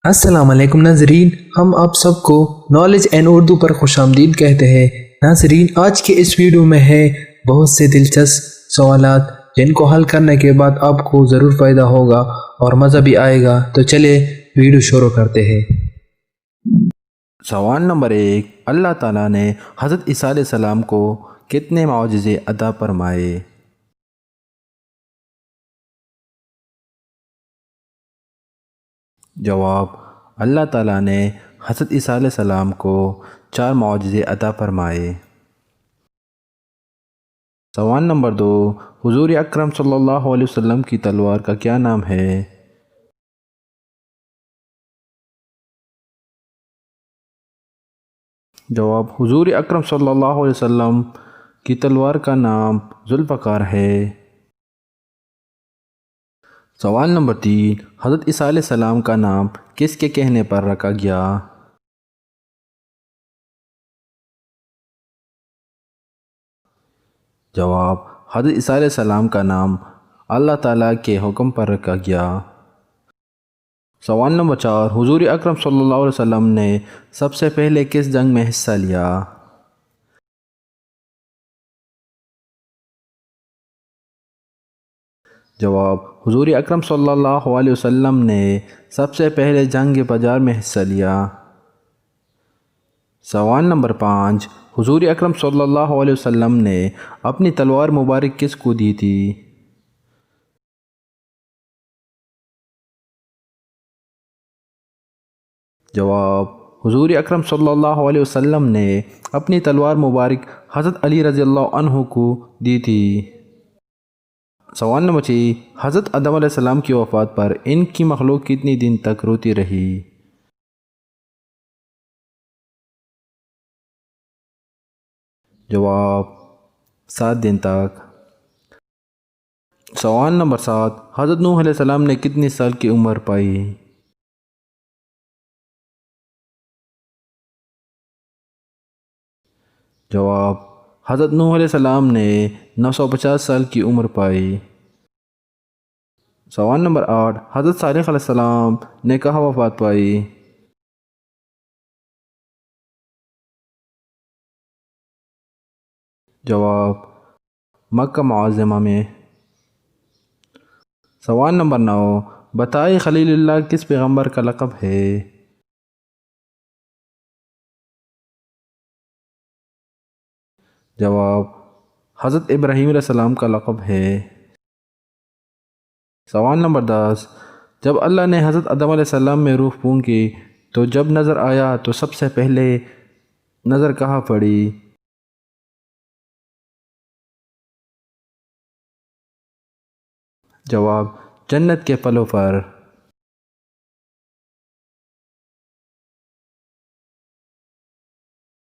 السلام علیکم ناظرین، ہم آپ سب کو نالج اینڈ اردو پر خوش آمدید کہتے ہیں۔ ناظرین، آج کے اس ویڈیو میں ہے بہت سے دلچسپ سوالات جن کو حل کرنے کے بعد آپ کو ضرور فائدہ ہوگا اور مزہ بھی آئے گا۔ تو چلے ویڈیو شروع کرتے ہیں۔ سوال نمبر 1، اللہ تعالیٰ نے حضرت عیسیٰ علیہ السلام کو کتنے معجزے عطا فرمائے؟ جواب: اللہ تعالیٰ نے حضرت عیسیٰ علیہ السلام کو 4 معجزے عطا فرمائے۔ سوال نمبر 2، حضور اکرم صلی اللہ علیہ وسلم کی تلوار کا کیا نام ہے؟ جواب: حضور اکرم صلی اللہ علیہ وسلم کی تلوار کا نام ذوالفقار ہے۔ سوال نمبر 3، حضرت عیسیٰ علیہ السلام کا نام کس کے کہنے پر رکھا گیا؟ جواب: حضرت عیسیٰ علیہ السلام کا نام اللہ تعالیٰ کے حکم پر رکھا گیا۔ سوال نمبر 4، حضور اکرم صلی اللہ علیہ وسلم نے سب سے پہلے کس جنگ میں حصہ لیا؟ جواب: حضور اکرم صلی اللہ علیہ وسلم نے سب سے پہلے جنگ بدر میں حصہ لیا۔ سوال نمبر 5، حضور اکرم صلی اللہ علیہ وسلم نے اپنی تلوار مبارک کس کو دی تھی؟ جواب: حضور اکرم صلی اللہ علیہ وسلم نے اپنی تلوار مبارک حضرت علی رضی اللہ عنہ کو دی تھی۔ سوال نمبر 6، حضرت آدم علیہ السلام کی وفات پر ان کی مخلوق کتنی دن تک روتی رہی؟ جواب: 7 دن تک۔ سوال نمبر 7، حضرت نوح علیہ السلام نے کتنی سال کی عمر پائی؟ جواب: حضرت نوح علیہ السلام نے 950 سال کی عمر پائی۔ سوال نمبر 8، حضرت صالح علیہ السلام نے کہاں وفات پائی؟ جواب: مکہ معظمہ میں۔ سوال نمبر 9، بتائیں خلیل اللہ کس پیغمبر کا لقب ہے؟ جواب: حضرت ابراہیم علیہ السلام کا لقب ہے۔ سوال نمبر 10، جب اللہ نے حضرت آدم علیہ السلام میں روح پھونکی تو جب نظر آیا تو سب سے پہلے نظر کہاں پڑی؟ جواب: جنت کے پھلوں پر۔